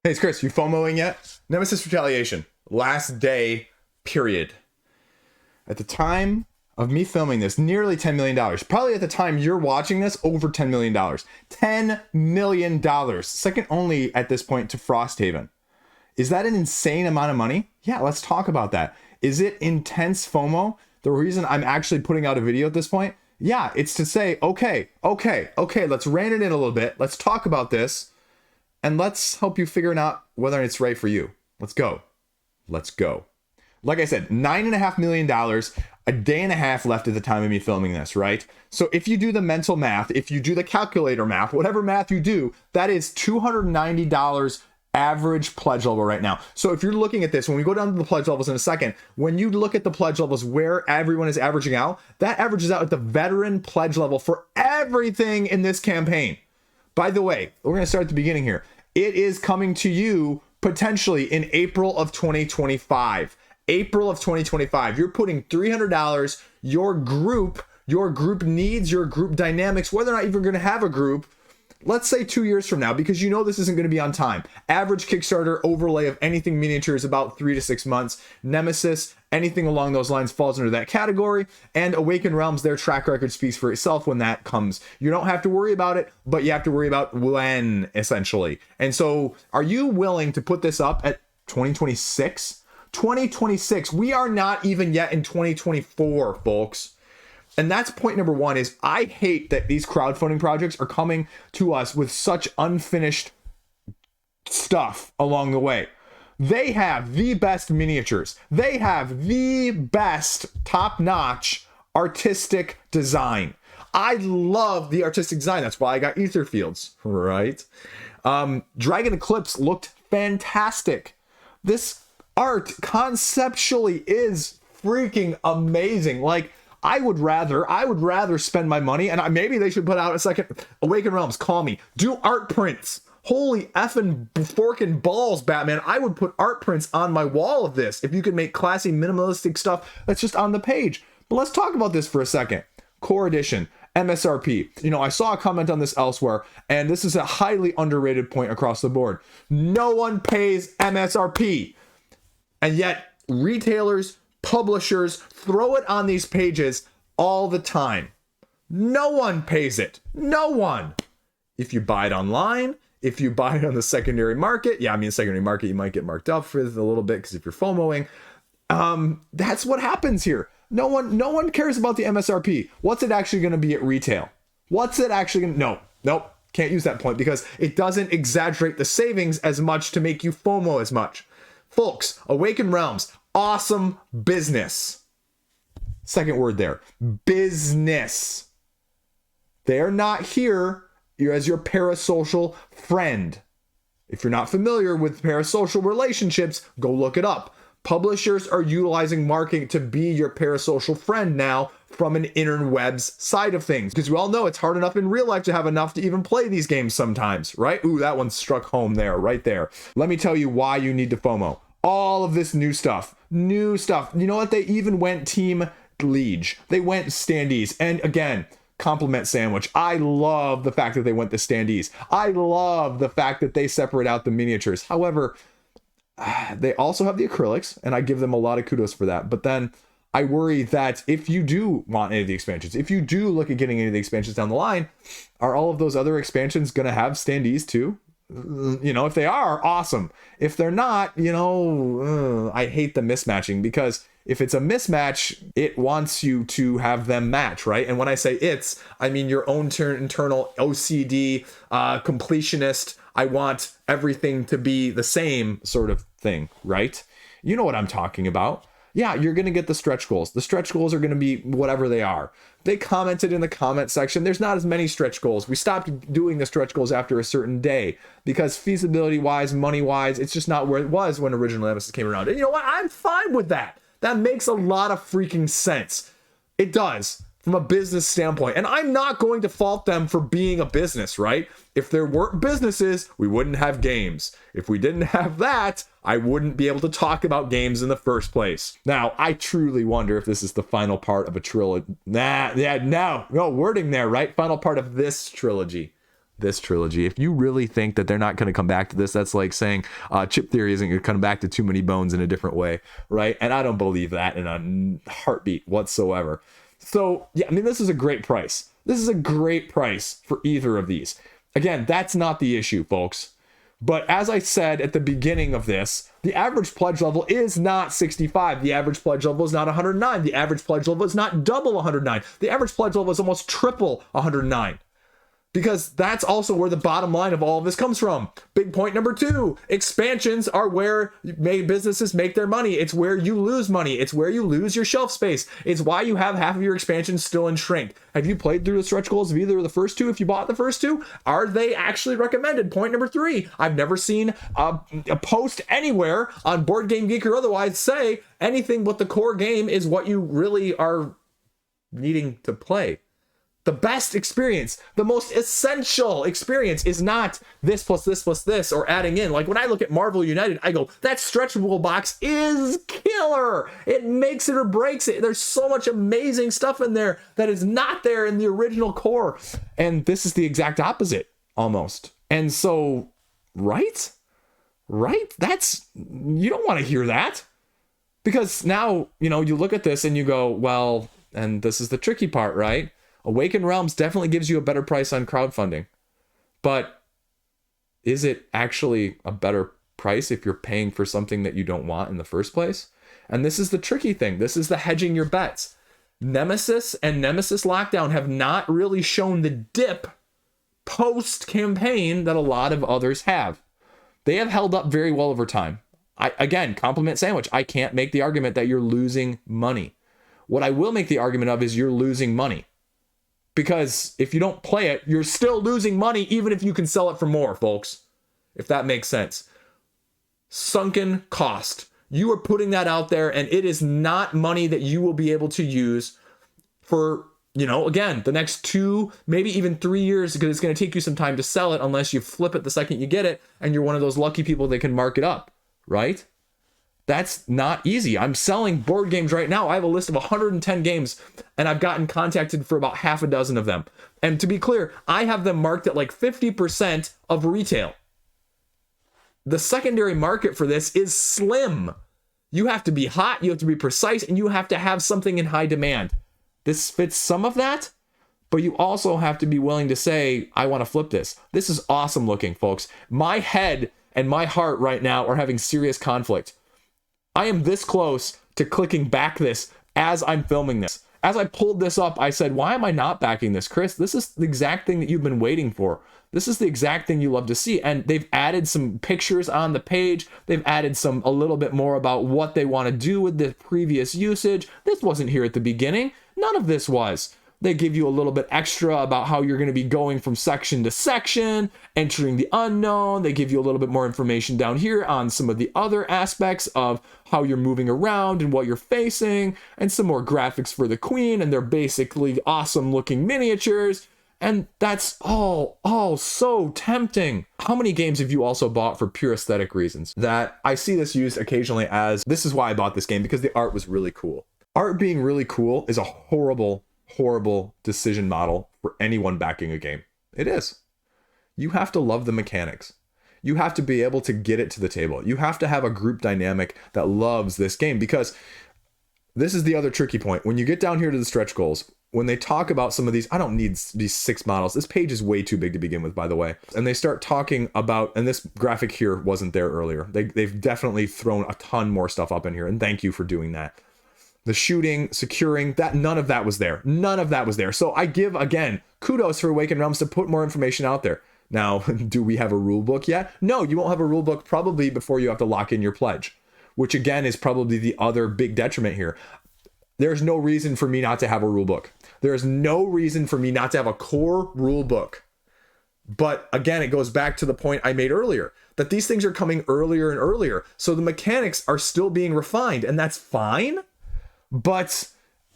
Hey, it's Chris. You FOMOing yet? Nemesis Retaliation. Last day, period. At the time of me filming this, nearly $10 million. Probably at the time you're watching this, over $10 million. $10 million. Second only at this point to Frosthaven. Is that an insane amount of money? Yeah, let's talk about that. Is it intense FOMO? The reason I'm actually putting out a video at this point? Yeah, it's to say, okay, let's rein it in a little bit. Let's talk about this. And let's help you figure out whether it's right for you. Let's go. Like I said, $9.5 million, a day and a half left at the time of me filming this, right? So if you do the mental math, if you do the calculator math, whatever math you do, that is $290 average pledge level right now. So if you're looking at this, when we go down to the pledge levels in a second, when you look at the pledge levels where everyone is averaging out, that averages out at the veteran pledge level for everything in this campaign. By the way, we're going to start at the beginning here. It is coming to you potentially in April of 2025. April of 2025. You're putting $300. Your group needs, your group dynamics, whether or not you're going to have a group, let's say 2 years from now, because you know this isn't going to be on time. Average Kickstarter overlay of anything miniature is about 3 to 6 months. Nemesis, anything along those lines falls under that category. And Awakened Realms, their track record speaks for itself when that comes. You don't have to worry about it, but you have to worry about when, essentially. And so are you willing to put this up at 2026? 2026. We are not even yet in 2024, folks. And that's point number one is I hate that these crowdfunding projects are coming to us with such unfinished stuff along the way. They have the best miniatures. They have the best top-notch artistic design. I love the artistic design. That's why I got Ether Fields, right? Dragon Eclipse looked fantastic. This art conceptually is freaking amazing. Like, I would rather spend my money, and maybe they should put out a second Awakened Realms, call me, do art prints. Holy effing forking balls, Batman. I would put art prints on my wall of this if you could make classy minimalistic stuff that's just on the page. But let's talk about this for a second. Core Edition, MSRP. You know, I saw a comment on this elsewhere, and this is a highly underrated point across the board. No one pays MSRP. And yet retailers, publishers throw it on these pages all the time. No one pays it. No one. If you buy it online, if you buy it on the secondary market, secondary market, you might get marked up for it a little bit because if you're FOMOing, that's what happens here. No one cares about the MSRP. What's it actually going to be at retail? What's it actually going to, nope, can't use that point because it doesn't exaggerate the savings as much to make you FOMO as much. Folks, Awakened Realms, awesome business. Second word there, business. They're not here as your parasocial friend. If you're not familiar with parasocial relationships, go look it up. Publishers are utilizing marketing to be your parasocial friend now from an interwebs side of things. Because we all know it's hard enough in real life to have enough to even play these games sometimes, right? Ooh, that one struck home there, right there. Let me tell you why you need to FOMO. All of this new stuff. You know what? They even went Team Liege. They went Standees. And again, compliment sandwich. I love the fact that they went to Standees. I love the fact that they separate out the miniatures. However, they also have the acrylics, and I give them a lot of kudos for that. But then I worry that if you do want any of the expansions, if you do look at getting any of the expansions down the line, are all of those other expansions going to have Standees too? You know, if they are, awesome. If they're not, I hate the mismatching, because if it's a mismatch, it wants you to have them match, right? And when I say I mean your own internal OCD, completionist, I want everything to be the same sort of thing, right? You know what I'm talking about. Yeah, you're going to get the stretch goals. The stretch goals are going to be whatever they are. They commented in the comment section, there's not as many stretch goals. We stopped doing the stretch goals after a certain day because feasibility-wise, money-wise, it's just not where it was when original Nemesis came around. And you know what? I'm fine with that. That makes a lot of freaking sense. It does. From a business standpoint. And I'm not going to fault them for being a business, right? If there weren't businesses, we wouldn't have games. If we didn't have that, I wouldn't be able to talk about games in the first place. Now, I truly wonder if this is the final part of a trilogy. No wording there, right? Final part of this trilogy. this trilogy. If you really think that they're not going to come back to this, that's like saying chip theory isn't going to come back to Too Many Bones in a different way, right? And I don't believe that in a heartbeat whatsoever. So yeah, I mean, this is a great price. This is a great price for either of these. Again, that's not the issue, folks. But as I said at the beginning of this, the average pledge level is not 65. The average pledge level is not 109. The average pledge level is not double 109. The average pledge level is almost triple 109. Because that's also where the bottom line of all of this comes from. Big point number 2, expansions are where businesses make their money. It's where you lose money. It's where you lose your shelf space. It's why you have half of your expansions still in shrink. Have you played through the stretch goals of either of the first 2? If you bought the first 2, are they actually recommended? Point number 3, I've never seen a post anywhere on Board Game Geek or otherwise say anything but the core game is what you really are needing to play. The best experience, the most essential experience is not this plus this plus this or adding in. Like when I look at Marvel United, I go, that stretchable box is killer. It makes it or breaks it. There's so much amazing stuff in there that is not there in the original core. And this is the exact opposite almost. And so, right? That's, you don't want to hear that. Because now, you look at this and you go, well, and this is the tricky part, right? Awakened Realms definitely gives you a better price on crowdfunding, but is it actually a better price if you're paying for something that you don't want in the first place? And this is the tricky thing. This is the hedging your bets. Nemesis and Nemesis Lockdown have not really shown the dip post-campaign that a lot of others have. They have held up very well over time. Again, compliment sandwich. I can't make the argument that you're losing money. What I will make the argument of is you're losing money. Because if you don't play it, you're still losing money even if you can sell it for more, folks. If that makes sense. Sunken cost. You are putting that out there and it is not money that you will be able to use for, again, the next 2, maybe even 3 years, because it's going to take you some time to sell it unless you flip it the second you get it and you're one of those lucky people that can mark it up, right? That's not easy. I'm selling board games right now. I have a list of 110 games and I've gotten contacted for about half a dozen of them. And to be clear, I have them marked at like 50% of retail. The secondary market for this is slim. You have to be hot, you have to be precise, and you have to have something in high demand. This fits some of that, but you also have to be willing to say, I want to flip this. This is awesome looking, folks. My head and my heart right now are having serious conflict. I am this close to clicking back this as I'm filming this. As I pulled this up, I said, why am I not backing this, Chris? This is the exact thing that you've been waiting for. This is the exact thing you love to see. And they've added some pictures on the page. They've added a little bit more about what they want to do with the previous usage. This wasn't here at the beginning. None of this was. They give you a little bit extra about how you're going to be going from section to section, entering the unknown. They give you a little bit more information down here on some of the other aspects of how you're moving around and what you're facing, and some more graphics for the queen, and they're basically awesome looking miniatures. And that's all so tempting. How many games have you also bought for pure aesthetic reasons? That I see this used occasionally as, this is why I bought this game, because the art was really cool. Art being really cool is a horrible decision model for anyone backing a game. It is. You have to love the mechanics. You have to be able to get it to the table. You have to have a group dynamic that loves this game, because this is the other tricky point. When you get down here to the stretch goals, when they talk about some of these, I don't need these 6 models. This page is way too big to begin with, by the way. And they start talking about, and this graphic here wasn't there earlier. They've definitely thrown a ton more stuff up in here, and thank you for doing that. The shooting, securing, that none of that was there. None of that was there. So I give, again, kudos for Awakened Realms to put more information out there. Now, do we have a rule book yet? No, you won't have a rule book probably before you have to lock in your pledge, which again is probably the other big detriment here. There's no reason for me not to have a rule book. There's no reason for me not to have a core rule book. But again, it goes back to the point I made earlier, that these things are coming earlier and earlier. So the mechanics are still being refined, and that's fine. But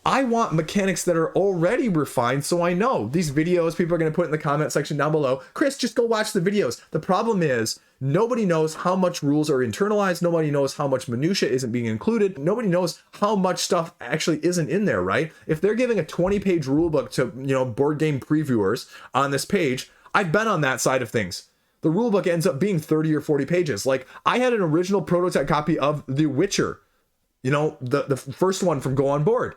I want mechanics that are already refined, so I know these videos people are going to put in the comment section down below. Chris, just go watch the videos. The problem is nobody knows how much rules are internalized. Nobody knows how much minutia isn't being included. Nobody knows how much stuff actually isn't in there, right? If they're giving a 20-page rule book to, board game previewers on this page, I've been on that side of things. The rulebook ends up being 30 or 40 pages. Like, I had an original prototype copy of The Witcher, you know, the first one from Go On Board.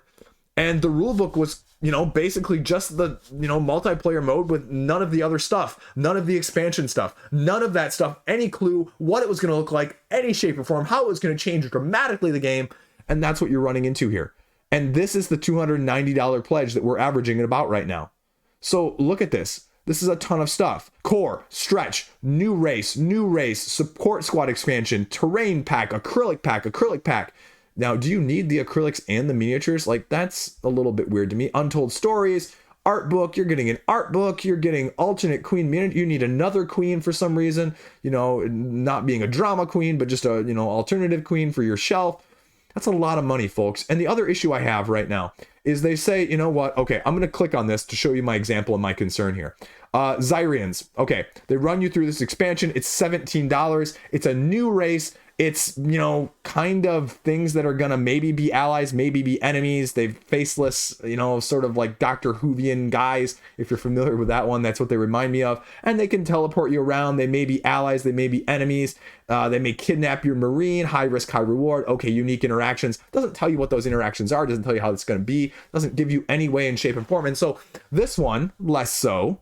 And the rulebook was, you know, basically just the, you know, multiplayer mode with none of the other stuff, none of the expansion stuff, none of that stuff, any clue what it was going to look like, any shape or form, how it was going to change dramatically the game. And that's what you're running into here. And this is the $290 pledge that we're averaging at about right now. So look at this. This is a ton of stuff. Core, stretch, new race, support squad expansion, terrain pack, acrylic pack. Now, do you need the acrylics and the miniatures? Like, that's a little bit weird to me. Untold stories, art book. You're getting an art book. You're getting alternate queen miniature. You need another queen for some reason. You know, not being a drama queen, but just a, you know, alternative queen for your shelf. That's a lot of money, folks. And the other issue I have right now is they say, you know what? Okay, I'm going to click on this to show you my example and my concern here. Zyrians. Okay, they run you through this expansion. It's $17. It's a new race. It's, you know, kind of things that are going to maybe be allies, maybe be enemies. They've faceless, you know, sort of like Dr. Whovian guys. If you're familiar with that one, that's what they remind me of. And they can teleport you around. They may be allies. They may be enemies. They may kidnap your marine. High risk, high reward. Okay, unique interactions. Doesn't tell you what those interactions are. Doesn't tell you how it's going to be. Doesn't give you any way in shape and form. And so this one, less so.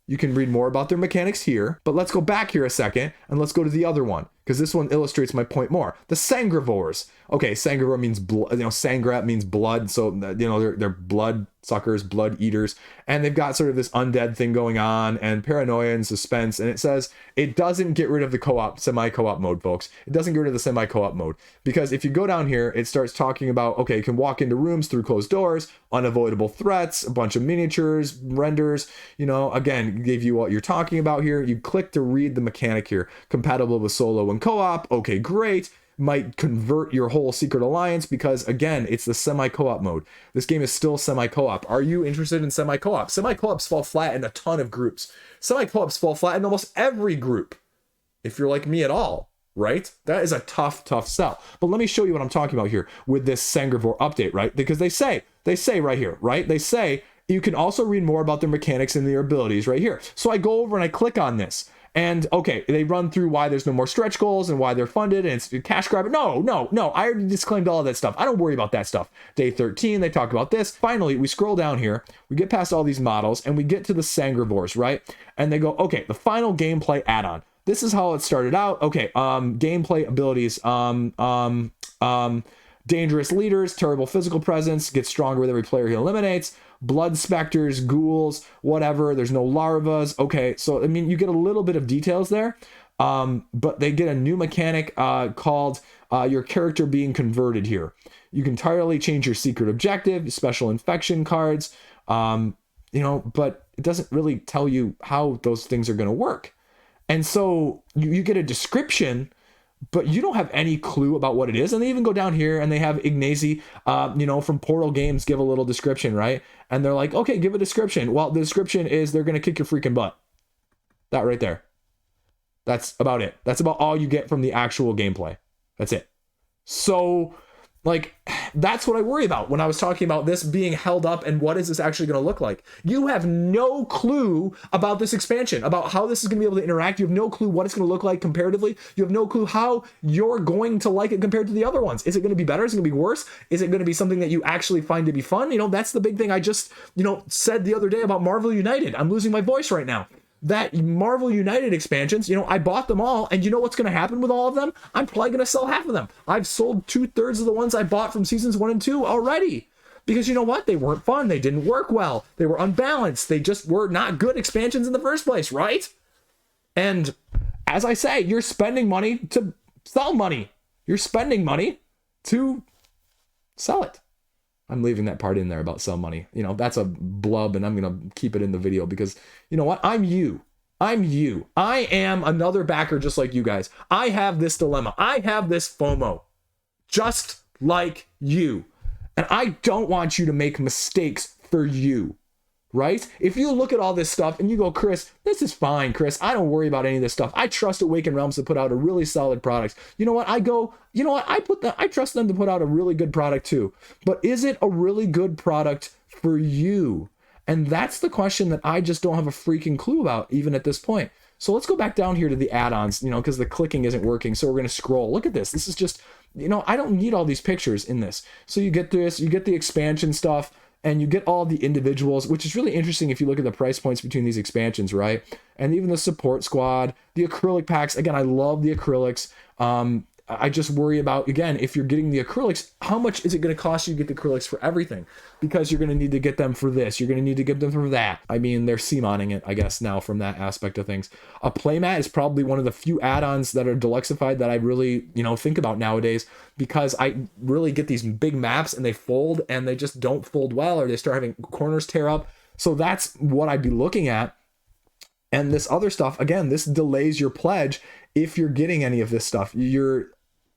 You can read more about their mechanics here, but let's go back here a second and let's go to the other one, because this one illustrates my point more. The Sangrivores. Okay, Sangrivore means blood, you know, Sangra means blood, so, you know, they're blood suckers, blood eaters, and they've got sort of this undead thing going on, and paranoia and suspense, and it says it doesn't get rid of the co-op, semi-co-op mode, folks. It doesn't get rid of the semi-co-op mode, because if you go down here, it starts talking about, okay, you can walk into rooms through closed doors, unavoidable threats, a bunch of miniatures, renders, you know, again, give you what you're talking about here. You click to read the mechanic here. Compatible with solo and co-op. Okay, great. Might convert your whole secret alliance because, again, it's the semi-co-op mode. This game is still semi-co-op. Are you interested in semi-co-op? Semi-co-ops fall flat in a ton of groups. Semi-co-ops fall flat in almost every group, if you're like me at all, right? That is a tough sell. But let me show you what I'm talking about here with this Sangrivore update, right? Because they say right here, right? They say you can also read more about their mechanics and their abilities right here. So I go over and I click on this. And okay, they run through why there's no more stretch goals and why they're funded and it's cash grab. No. I already disclaimed all of that stuff. I don't worry about that stuff. Day 13, they talk about this. Finally, we scroll down here. We get past all these models and we get to the Sangrivores, right? And they go, okay, the final gameplay add-on. This is how it started out. Okay, gameplay abilities. Dangerous leaders, terrible physical presence, gets stronger with every player he eliminates. Blood specters, ghouls, whatever. There's no larvas. Okay, so I mean, you get a little bit of details there, but they get a new mechanic called your character being converted here. You can entirely change your secret objective, special infection cards, you know, but it doesn't really tell you how those things are going to work. And so you get a description, but you don't have any clue about what it is. And they even go down here and they have Ignazi, you know, from Portal Games give a little description, right? And they're like, okay, give a description. Well, the description is they're going to kick your freaking butt. That right there. That's about it. That's about all you get from the actual gameplay. That's it. So, like, that's what I worry about when I was talking about this being held up and what is this actually going to look like. You have no clue about this expansion, about how this is going to be able to interact. You have no clue what it's going to look like comparatively. You have no clue how you're going to like it compared to the other ones. Is it going to be better? Is it going to be worse? Is it going to be something that you actually find to be fun? You know, that's the big thing I just, you know, said the other day about Marvel United. I'm losing my voice right now. That Marvel United expansions, you know, I bought them all, and you know what's going to happen with all of them? I'm probably going to sell half of them. I've sold 2/3 of the ones I bought from seasons 1 and 2 already. Because you know what? They weren't fun. They didn't work well. They were unbalanced. They just were not good expansions in the first place, right? And as I say, you're spending money to sell money. You're spending money to sell it. I'm leaving that part in there about sell money. You know, that's a blub, and I'm going to keep it in the video because, you know what? I'm you. I am another backer just like you guys. I have this dilemma. I have this FOMO just like you. And I don't want you to make mistakes for you, right? If you look at all this stuff and you go, Chris, this is fine, Chris. I don't worry about any of this stuff. I trust Awakened Realms to put out a really solid product. You know what? I go, you know what? I trust them to put out a really good product too. But is it a really good product for you? And that's the question that I just don't have a freaking clue about even at this point. So let's go back down here to the add-ons, because the clicking isn't working. So we're going to scroll. Look at this. This is just, I don't need all these pictures in this. So you get this, you get the expansion stuff, and you get all the individuals, which is really interesting if you look at the price points between these expansions, right? And even the support squad, the acrylic packs. Again, I love the acrylics. I just worry about, again, if you're getting the acrylics, how much is it going to cost you to get the acrylics for everything? Because you're going to need to get them for this. You're going to need to get them for that. I mean, they're CMONing it, I guess, now from that aspect of things. A playmat is probably one of the few add-ons that are deluxeified that I really, think about nowadays, because I really get these big maps and they fold and they just don't fold well, or they start having corners tear up. So that's what I'd be looking at. And this other stuff, again, this delays your pledge if you're getting any of this stuff. Your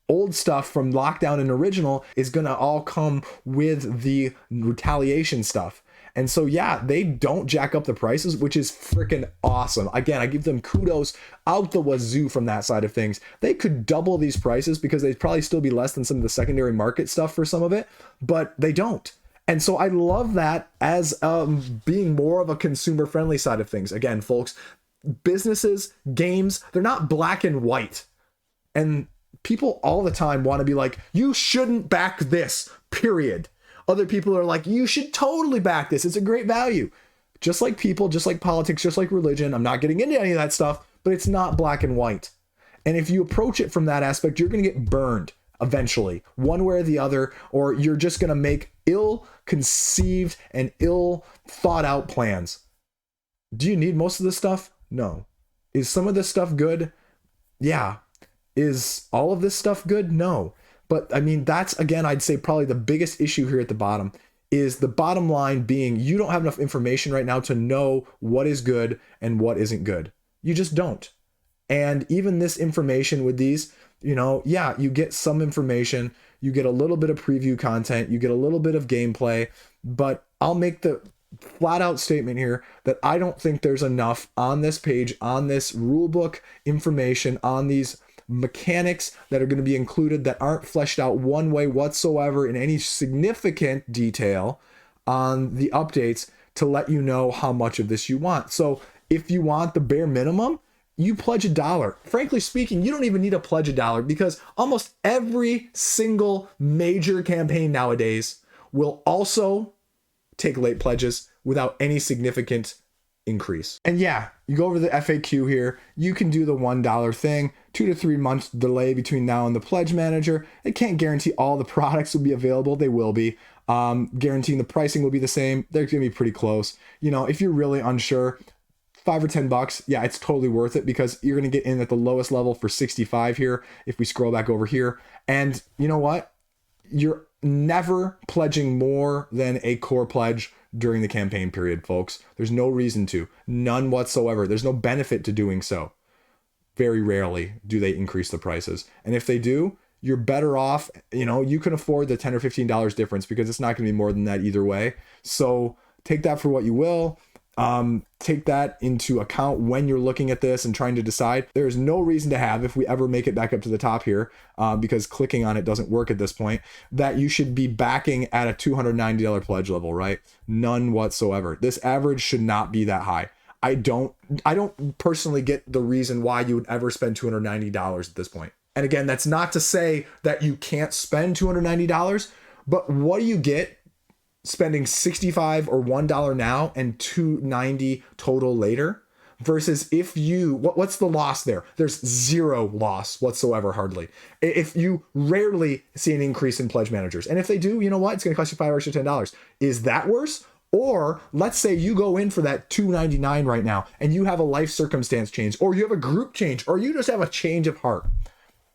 old stuff from Lockdown and Original is going to all come with the Retaliation stuff. And so, yeah, they don't jack up the prices, which is freaking awesome. Again, I give them kudos out the wazoo from that side of things. They could double these prices because they'd probably still be less than some of the secondary market stuff for some of it, but they don't. And so I love that as being more of a consumer friendly side of things. Again, folks, businesses, games, they're not black and white. And people all the time want to be like, you shouldn't back this, period. Other people are like, you should totally back this. It's a great value. Just like people, just like politics, just like religion. I'm not getting into any of that stuff, but it's not black and white. And if you approach it from that aspect, you're going to get burned eventually, one way or the other, or you're just going to make ill-conceived and ill-thought-out plans. Do you need most of this stuff? No. Is some of this stuff good? Yeah. Is all of this stuff good? No. But I mean, that's, again, I'd say probably the biggest issue here at the bottom is the bottom line being you don't have enough information right now to know what is good and what isn't good. You just don't. And even this information with these, yeah, you get some information, you get a little bit of preview content, you get a little bit of gameplay, but I'll make the flat out statement here that I don't think there's enough on this page, on this rulebook information, on these mechanics that are going to be included that aren't fleshed out one way whatsoever in any significant detail on the updates to let you know how much of this you want. So if you want the bare minimum, you pledge $1. Frankly speaking, you don't even need to pledge $1 because almost every single major campaign nowadays will also take late pledges without any significant increase. And yeah, you go over the FAQ here, you can do the $1 thing, 2 to 3 months delay between now and the pledge manager. It can't guarantee all the products will be available. They will be. Guaranteeing the pricing will be the same. They're going to be pretty close. If you're really unsure, $5 or $10, yeah, it's totally worth it because you're going to get in at the lowest level for 65 here. If we scroll back over here, and you know what? You're never pledging more than a core pledge during the campaign period, folks. There's no reason to, none whatsoever. There's no benefit to doing so. Very rarely do they increase the prices. And if they do, you're better off, you can afford the $10 or $15 difference because it's not going to be more than that either way. So take that for what you will. Take that into account when you're looking at this and trying to decide. There's no reason to have, if we ever make it back up to the top here, because clicking on it doesn't work at this point, that you should be backing at a $290 pledge level, right? None whatsoever. This average should not be that high. I don't personally get the reason why you would ever spend $290 at this point. And again, that's not to say that you can't spend $290, but what do you get spending $65 or $1 now and $290 total later? Versus if you, what's the loss there? There's zero loss whatsoever, hardly. If you rarely see an increase in pledge managers. And if they do, you know what? It's going to cost you $5 or $10. Is that worse? Or let's say you go in for that $299 right now and you have a life circumstance change, or you have a group change, or you just have a change of heart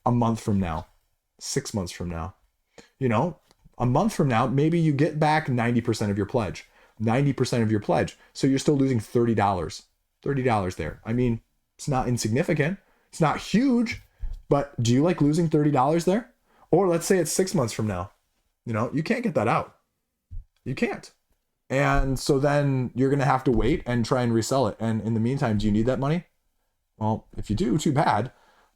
a month from now, 6 months from now, a month from now, maybe you get back 90% of your pledge, 90% of your pledge. So you're still losing $30 there. I mean, it's not insignificant. It's not huge, but do you like losing $30 there? Or let's say it's 6 months from now, you can't get that out. You can't. And so then you're going to have to wait and try and resell it. And in the meantime, do you need that money? Well, if you do, too bad.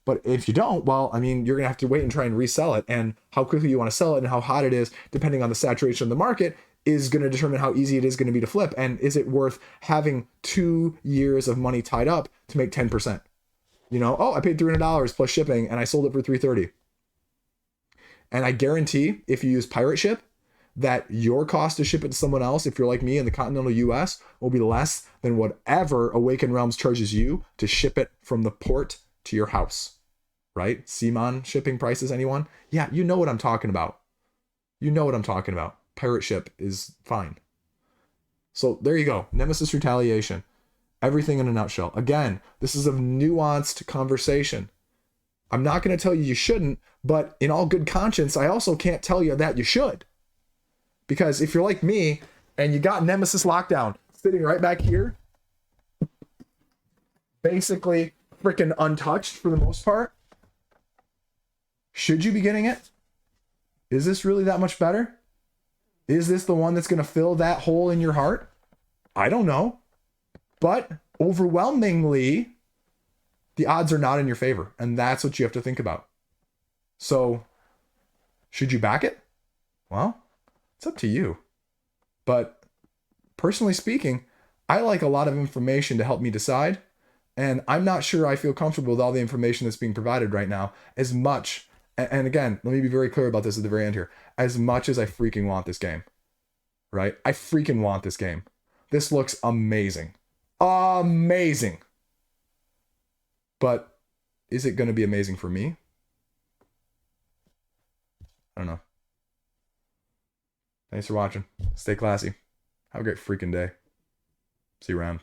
But if you don't, well, I mean, you're going to have to wait and try and resell it. And how quickly you want to sell it and how hot it is, depending on the saturation of the market, is going to determine how easy it is going to be to flip. And is it worth having 2 years of money tied up to make 10%? You know, oh, I paid $300 plus shipping and I sold it for $330. And I guarantee if you use pirate ship, that your cost to ship it to someone else, if you're like me in the continental US, will be less than whatever Awakened Realms charges you to ship it from the port to your house, right? CMON shipping prices, anyone? Yeah, you know what I'm talking about. You know what I'm talking about. Pirate ship is fine. So there you go. Nemesis Retaliation. Everything in a nutshell. Again, this is a nuanced conversation. I'm not going to tell you you shouldn't, but in all good conscience, I also can't tell you that you should. Because if you're like me and you got Nemesis Lockdown sitting right back here, basically freaking untouched for the most part, should you be getting it? Is this really that much better? Is this the one that's going to fill that hole in your heart? I don't know. But overwhelmingly, the odds are not in your favor. And that's what you have to think about. So, should you back it? Well, it's up to you. But personally speaking, I like a lot of information to help me decide. And I'm not sure I feel comfortable with all the information that's being provided right now as much. And again, let me be very clear about this at the very end here. As much as I freaking want this game, right? I freaking want this game. This looks amazing. Amazing. But is it going to be amazing for me? I don't know. Thanks for watching. Stay classy. Have a great freaking day. See you around.